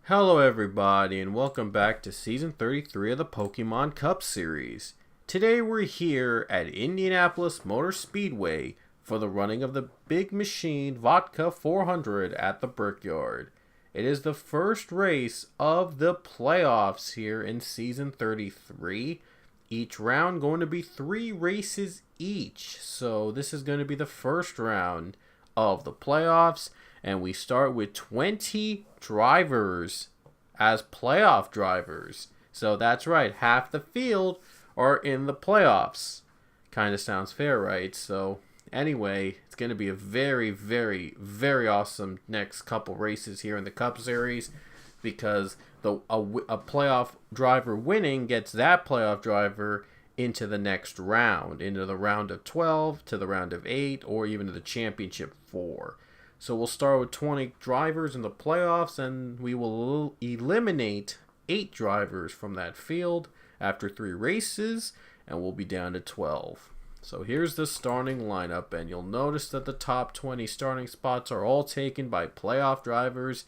Hello everybody and welcome back to Season 33 of the Pokemon Cup Series. Today we're here at Indianapolis Motor Speedway for the running of the Big Machine Vodka 400 at the Brickyard. It is the first race of the playoffs here in Season 33. Each round going to be 3 races each. So this is going to be the first round of the playoffs. And we start with 20 drivers as playoff drivers. So that's right, half the field are in the playoffs. Kind of sounds fair, right? So anyway, it's going to be a very, very, very awesome next couple races here in the Cup Series. Because a playoff driver winning gets that playoff driver into the next round. Into the round of 12, to the round of 8, or even to the championship 4. So we'll start with 20 drivers in the playoffs, and we will eliminate 8 drivers from that field after 3 races, and we'll be down to 12. So here's the starting lineup, and you'll notice that the top 20 starting spots are all taken by playoff drivers,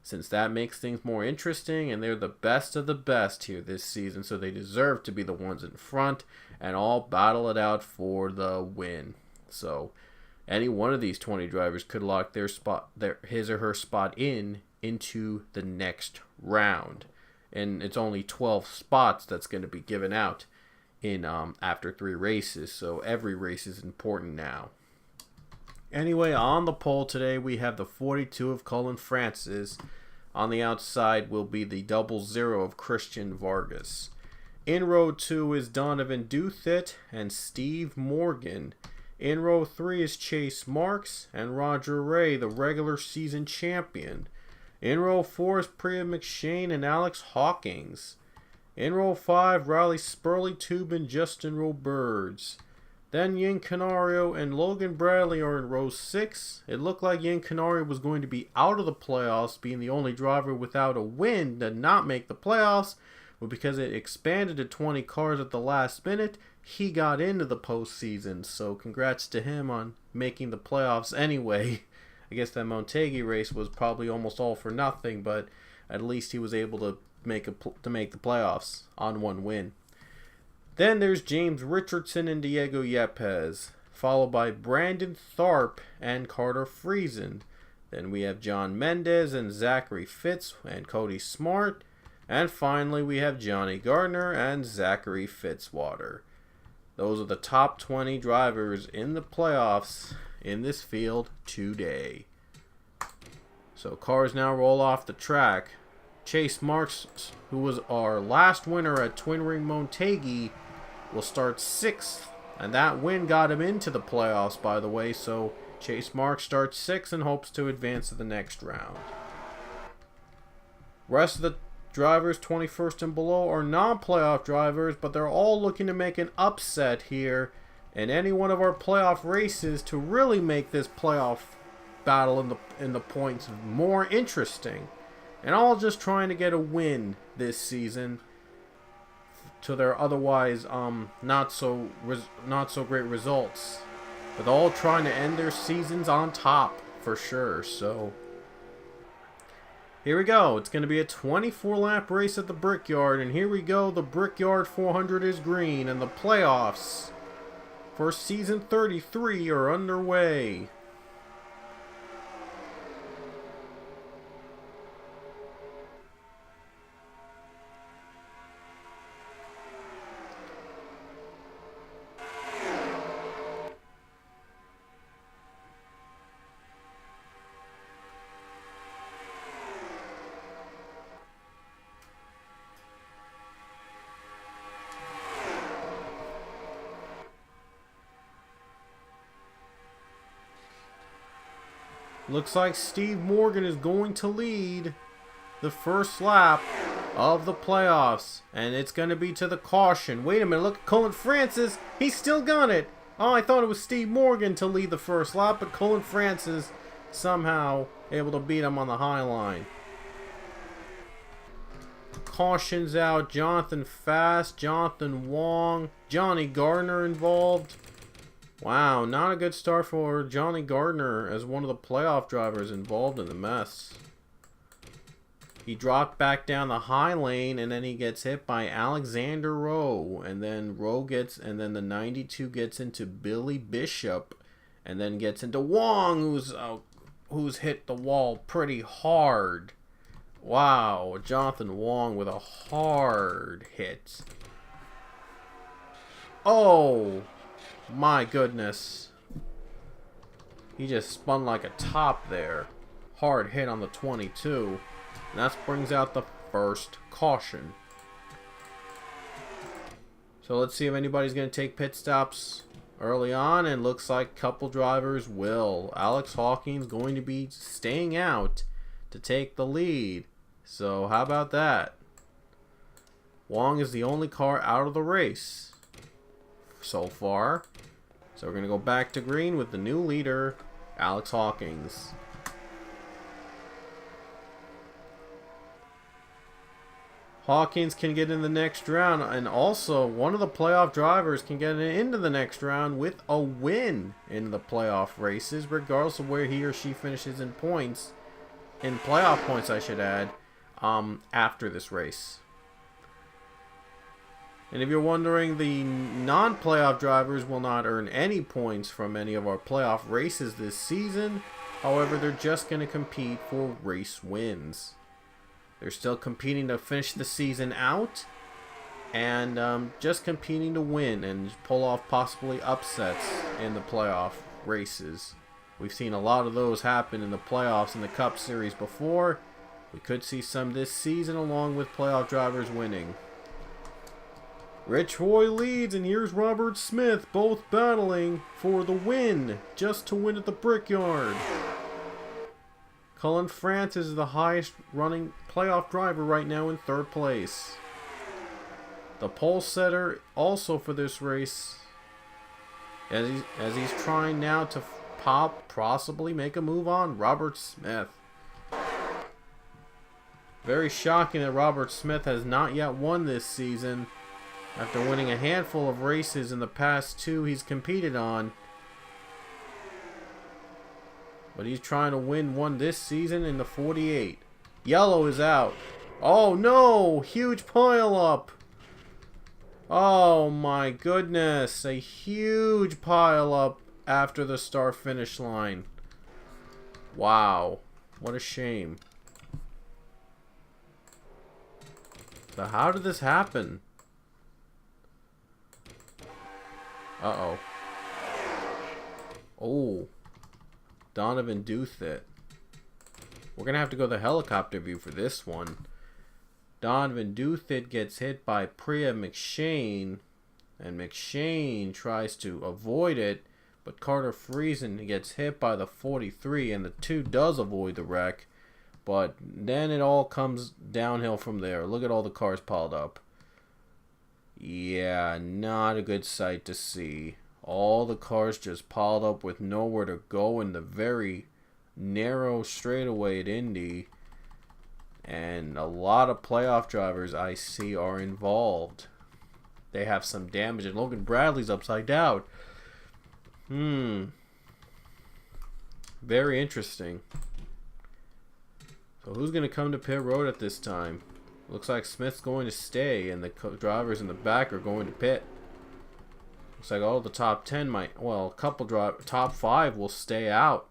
since that makes things more interesting, and they're the best of the best here this season, so they deserve to be the ones in front and all battle it out for the win. So any one of these 20 drivers could lock his or her spot into the next round. And it's only 12 spots that's going to be given out in after 3 races. So every race is important now. Anyway, on the pole today we have the 42 of Cullen Francis. On the outside will be the 00 of Christian Vargas. In row 2 is Donovan Duthit and Steve Morgan. In row 3 is Chase Marks and Roger Ray, the regular season champion. In row 4 is Priya McShane and Alex Hawkins. In row 5, Riley Spurley Tube and Justin Roberts. Then Yin Canario and Logan Bradley are in row 6. It looked like Yin Canario was going to be out of the playoffs, being the only driver without a win to not make the playoffs. But because it expanded to 20 cars at the last minute, he got into the postseason. So congrats to him on making the playoffs anyway. I guess that Montegi race was probably almost all for nothing, but at least he was able to make the playoffs on 1 win. Then there's James Richardson and Diego Yepes, followed by Brandon Tharp and Carter Friesen. Then we have John Mendez and Zachary Fitz and Cody Smart. And finally, we have Johnny Gardner and Zachary Fitzwater. Those are the top 20 drivers in the playoffs in this field today. So cars now roll off the track. Chase Marks, who was our last winner at Twin Ring Montegi, will start 6th. And that win got him into the playoffs, by the way. So Chase Marks starts 6th and hopes to advance to the next round. Rest of the drivers 21st and below are non-playoff drivers, but they're all looking to make an upset here in any one of our playoff races to really make this playoff battle in the points more interesting. And all just trying to get a win this season to their otherwise not so great results. But they're all trying to end their seasons on top for sure. So here we go. It's going to be a 24-lap race at the Brickyard. And here we go. The Brickyard 400 is green. And the playoffs for Season 33 are underway. Looks like Steve Morgan is going to lead the first lap of the playoffs. And it's going to be to the caution. Wait a minute, look at Cullen Francis. He's still got it. Oh, I thought it was Steve Morgan to lead the first lap, but Cullen Francis somehow able to beat him on the high line. Cautions out. Jonathan Fast, Jonathan Wong, Johnny Gardner involved. Wow, not a good start for Johnny Gardner as one of the playoff drivers involved in the mess. He dropped back down the high lane, and then he gets hit by Alexander Rowe, and then then the 92 gets into Billy Bishop, and then gets into Wong, who's hit the wall pretty hard. Wow, Jonathan Wong with a hard hit. Oh, my goodness. He just spun like a top there. Hard hit on the 22. And that brings out the first caution. So let's see if anybody's going to take pit stops early on. And looks like a couple drivers will. Alex Hawkins going to be staying out to take the lead. So how about that? Wong is the only car out of the race so far. So we're going to go back to green with the new leader, Alex Hawkins. Hawkins can get in the next round, and also one of the playoff drivers can get into the next round with a win in the playoff races, regardless of where he or she finishes in points, in playoff points I should add, after this race. And if you're wondering, the non-playoff drivers will not earn any points from any of our playoff races this season. However, they're just going to compete for race wins. They're still competing to finish the season out, and just competing to win and pull off possibly upsets in the playoff races. We've seen a lot of those happen in the playoffs in the Cup Series before. We could see some this season along with playoff drivers winning. Rich Roy leads, and here's Robert Smith, both battling for the win, just to win at the Brickyard. Cullen Francis is the highest running playoff driver right now in third place. The pole setter also for this race, as he's trying now to possibly make a move on Robert Smith. Very shocking that Robert Smith has not yet won this season after winning a handful of races in the past two he's competed on. But he's trying to win one this season in the 48. Yellow is out. Oh no! Huge pile up! Oh my goodness! A huge pile up after the start finish line. Wow. What a shame. So how did this happen? Uh-oh. Oh. Donovan Douthit. We're going to have to go the helicopter view for this one. Donovan Douthit gets hit by Priya McShane, and McShane tries to avoid it, but Carter Friesen gets hit by the 43, and the 2 does avoid the wreck, but then it all comes downhill from there. Look at all the cars piled up. Yeah, not a good sight to see. All the cars just piled up with nowhere to go in the very narrow straightaway at Indy. And a lot of playoff drivers I see are involved. They have some damage, and Logan Bradley's upside down. Very interesting. So who's going to come to pit road at this time? Looks like Smith's going to stay, and the drivers in the back are going to pit. Looks like all the top 10 might, well, a couple top 5 will stay out.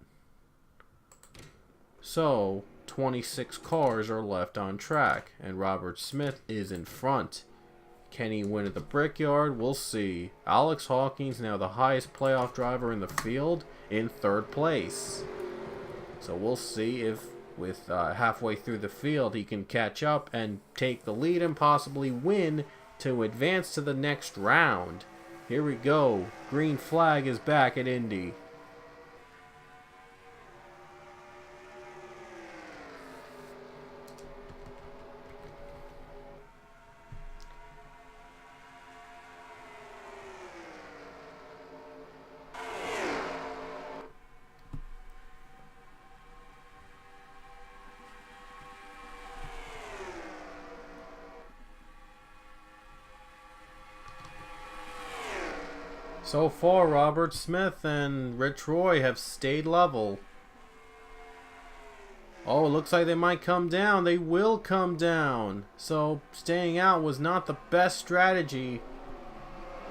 So 26 cars are left on track, and Robert Smith is in front. Can he win at the Brickyard? We'll see. Alex Hawkins, now the highest playoff driver in the field, in third place. So we'll see if with halfway through the field he can catch up and take the lead and possibly win to advance to the next round. Here we go. Green flag is back at Indy. So far, Robert Smith and Rich Roy have stayed level. Oh, it looks like they might come down. They will come down. So staying out was not the best strategy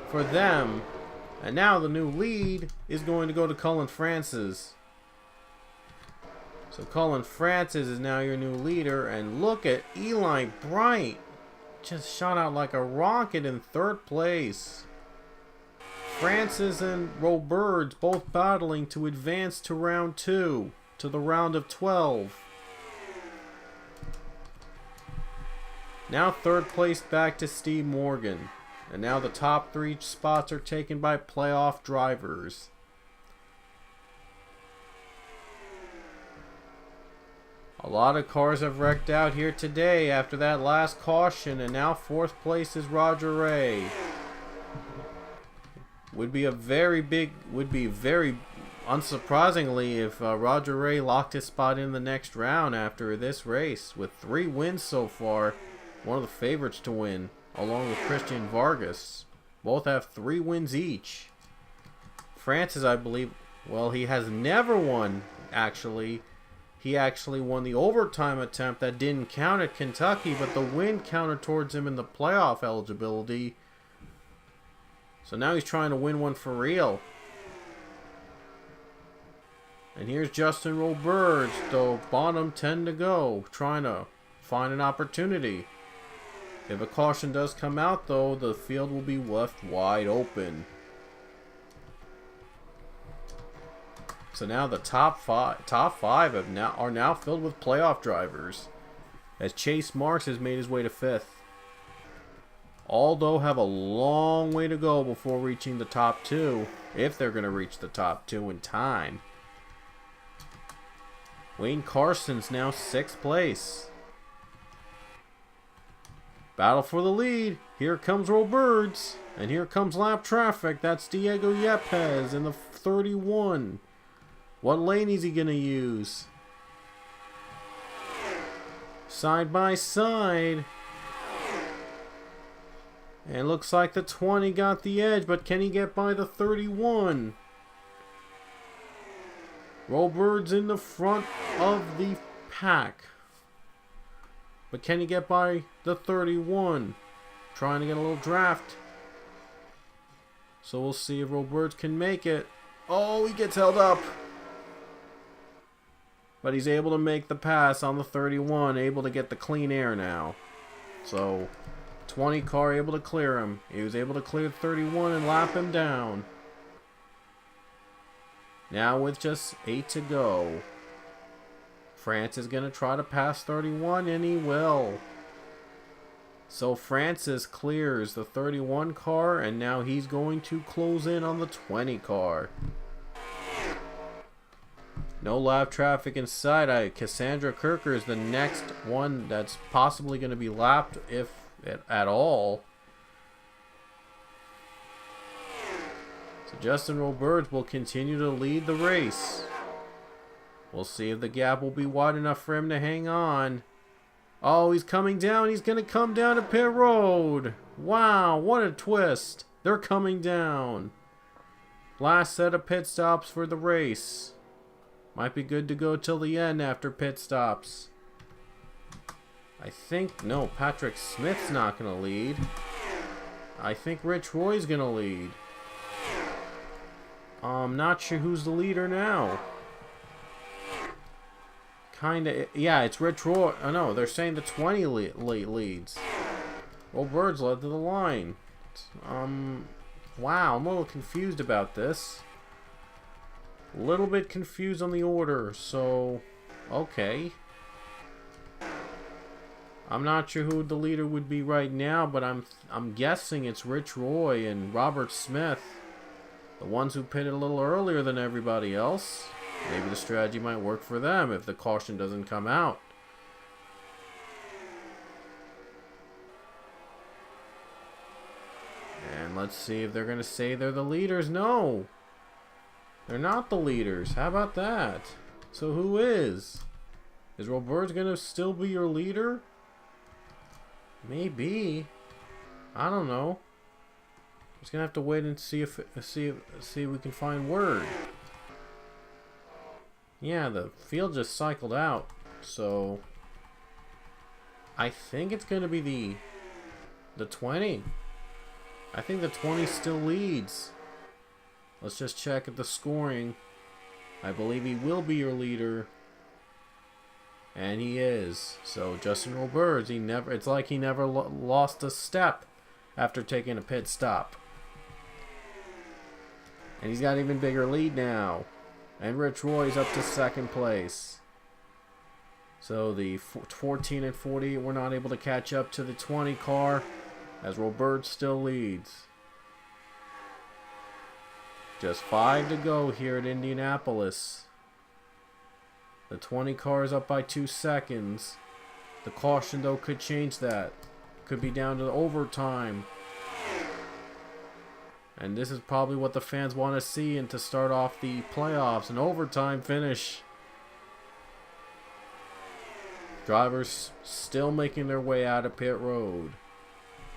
for them. And now the new lead is going to go to Cullen Francis. So Cullen Francis is now your new leader. And look at Eli Bright. Just shot out like a rocket in third place. Francis and Roberts both battling to advance to round 2. To the round of 12. Now third place back to Steve Morgan. And now the top 3 spots are taken by playoff drivers. A lot of cars have wrecked out here today after that last caution, and now fourth place is Roger Ray. Would be very unsurprisingly if Roger Ray locked his spot in the next round after this race. With 3 wins so far, one of the favorites to win, along with Christian Vargas. Both have 3 wins each. Francis, I believe, well, he has never won, actually. He actually won the overtime attempt that didn't count at Kentucky, but the win counted towards him in the playoff eligibility. So now he's trying to win one for real. And here's Justin Roberts, though bottom 10 to go, trying to find an opportunity. If a caution does come out, though, the field will be left wide open. So now the top five are now filled with playoff drivers, as Chase Marks has made his way to 5th. Although have a long way to go before reaching the top 2, if they're going to reach the top 2 in time. Wayne Carson's now 6th place. Battle for the lead. Here comes Roberts. And here comes lap traffic. That's Diego Yepes in the 31. What lane is he going to use? Side by side. And looks like the 20 got the edge, but can he get by the 31? Roberts in the front of the pack. But can he get by the 31? Trying to get a little draft. So we'll see if Roberts can make it. Oh, he gets held up. But he's able to make the pass on the 31. Able to get the clean air now. So 20 car able to clear him. He was able to clear 31 and lap him down. Now with just 8 to go. France is going to try to pass 31, and he will. So Francis clears the 31 car, and now he's going to close in on the 20 car. No lap traffic in sight. Cassandra Kirker is the next one that's possibly going to be lapped, if at all. So Justin Roberts will continue to lead the race. We'll see if the gap will be wide enough for him to hang on. Oh, he's coming down. He's going to come down to pit road. Wow, what a twist. They're coming down. Last set of pit stops for the race. Might be good to go till the end after pit stops. I think, no, Patrick Smith's not going to lead. I think Rich Roy's going to lead. I'm not sure who's the leader now. Kinda, yeah, it's Rich Roy. Oh no, they're saying the 20 leads. Roberts led to the line. Wow, I'm a little confused about this. A little bit confused on the order, so okay. I'm not sure who the leader would be right now, but I'm guessing it's Rich Roy and Robert Smith, the ones who pitted a little earlier than everybody else. Maybe the strategy might work for them if the caution doesn't come out. And let's see if they're going to say they're the leaders. No! They're not the leaders. How about that? So who is? Is Roberts going to still be your leader? Maybe. I don't know. Just going to have to wait and see if we can find word. Yeah, the field just cycled out. So I think it's going to be the 20. I think the 20 still leads. Let's just check at the scoring. I believe he will be your leader. And he is. So Justin Roberts, it's like he never lost a step after taking a pit stop. And he's got an even bigger lead now. And Rich Roy's up to second place. So the 14 and 40 were not able to catch up to the 20 car, as Roberts still leads. Just 5 to go here at Indianapolis. The 20 car is up by 2 seconds. The caution, though, could change that. Could be down to overtime. And this is probably what the fans want to see and to start off the playoffs. An overtime finish. Drivers still making their way out of pit road.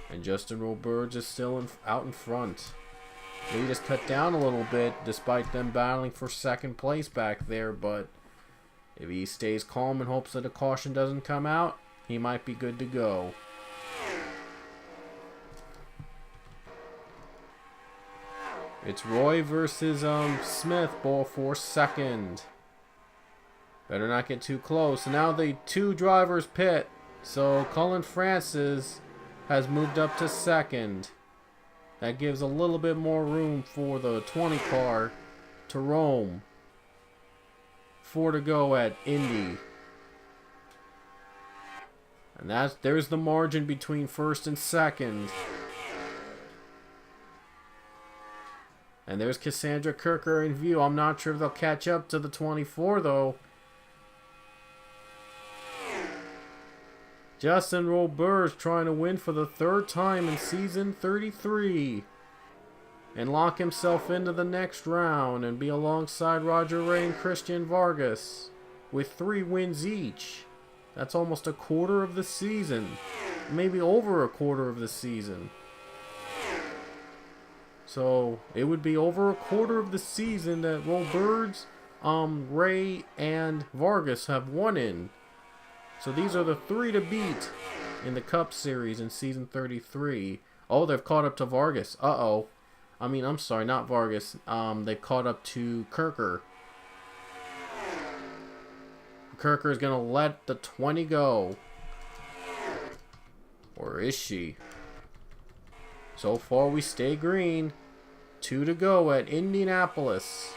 And Justin Roberts is still out in front. Lead is cut down a little bit despite them battling for second place back there, but if he stays calm and hopes that a caution doesn't come out, he might be good to go. It's Roy versus Smith, ball for second. Better not get too close. And now the 2 drivers pit. So Cullen Francis has moved up to second. That gives a little bit more room for the 20 car to roam. 4 to go at Indy. And there's the margin between first and second. And there's Cassandra Kirker in view. I'm not sure if they'll catch up to the 24 though. Justin Roberts trying to win for the 3rd time in season 33. And lock himself into the next round and be alongside Roger Ray and Christian Vargas with 3 wins each. That's almost a quarter of the season. Maybe over a quarter of the season. So it would be over a quarter of the season that Roberts, Ray, and Vargas have won in. So these are the 3 to beat in the Cup Series in season 33. Oh, they've caught up to Vargas. Uh-oh. I'm sorry, not Vargas. They've caught up to Kirker. Kirker is going to let the 20 go. Or is she? So far we stay green. 2 to go at Indianapolis.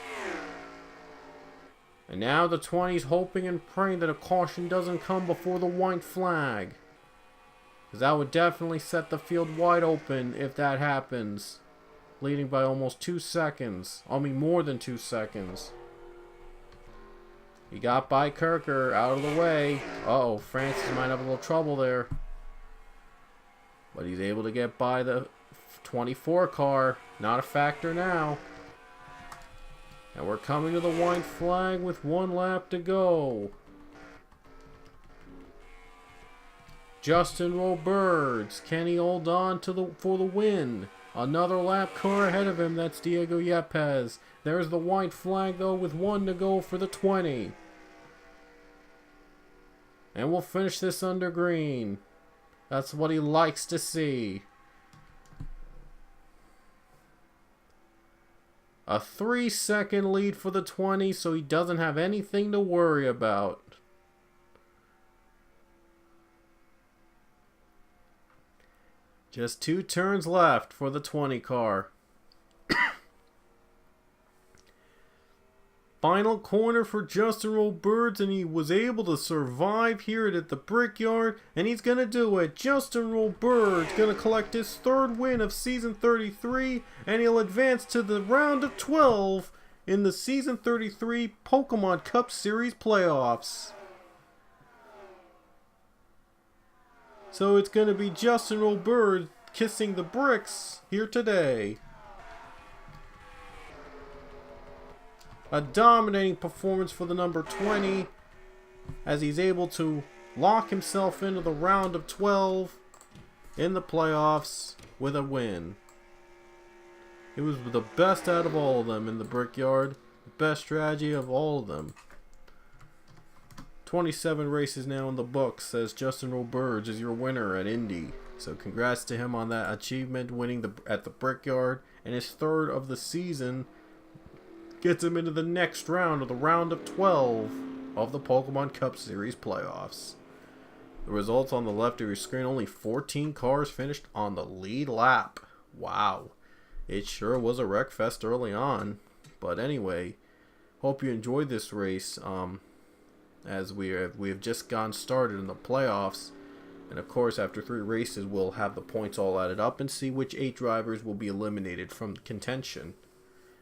And now the 20's hoping and praying that a caution doesn't come before the white flag. Because that would definitely set the field wide open if that happens. Leading by almost 2 seconds. More than 2 seconds. He got by Kirker, out of the way. Uh-oh, Francis might have a little trouble there. But he's able to get by the 24 car. Not a factor now. And we're coming to the white flag with 1 lap to go. Justin Roberts, can he hold on for the win? Another lap car ahead of him, that's Diego Yepes. There's the white flag though with 1 to go for the 20. And we'll finish this under green. That's what he likes to see. A 3-second lead for the 20, so he doesn't have anything to worry about. Just 2 turns left for the 20 car. Final corner for Justin Roberts, and he was able to survive here at the Brickyard, and he's going to do it. Justin Roberts going to collect his 3rd win of season 33, and he'll advance to the round of 12 in the season 33 Pokemon Cup Series playoffs. So it's going to be Justin Roberts kissing the bricks here today. A dominating performance for the number 20 as he's able to lock himself into the round of 12 in the playoffs with a win. It was the best out of all of them in the Brickyard. The best strategy of all of them. 27 races now in the books, says Justin Roberts is your winner at Indy. So congrats to him on that achievement, winning at the Brickyard, and his third of the season gets him into the next round of the round of 12 of the Pokemon Cup Series playoffs. The results on the left of your screen, only 14 cars finished on the lead lap. Wow. It sure was a wreck fest early on. But anyway, hope you enjoyed this race. As we have just gotten started in the playoffs. And of course, after 3 races, we'll have the points all added up and see which 8 drivers will be eliminated from contention.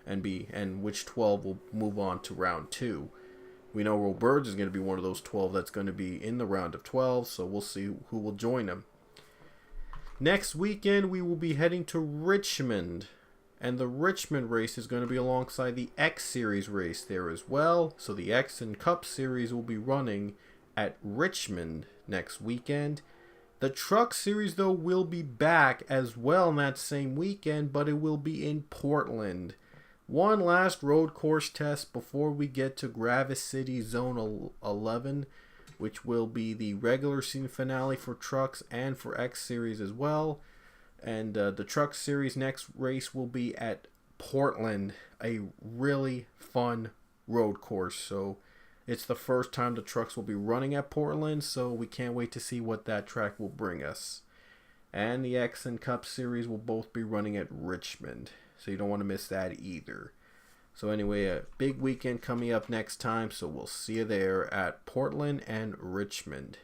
And which 12 will move on to round 2. We know Roberts is going to be one of those 12 that's going to be in the round of 12, so we'll see who will join him. Next weekend, we will be heading to Richmond, and the Richmond race is going to be alongside the X Series race there as well. So the X and Cup Series will be running at Richmond next weekend. The Truck Series, though, will be back as well in that same weekend, but it will be in Portland. One last road course test before we get to Gravis City Zone 11, which will be the regular season finale for Trucks and for X Series as well. And the Truck Series next race will be at Portland, a really fun road course. So it's the first time the Trucks will be running at Portland, so we can't wait to see what that track will bring us. And the X and Cup Series will both be running at Richmond, so you don't want to miss that either. So anyway, a big weekend coming up next time, so we'll see you there at Portland and Richmond.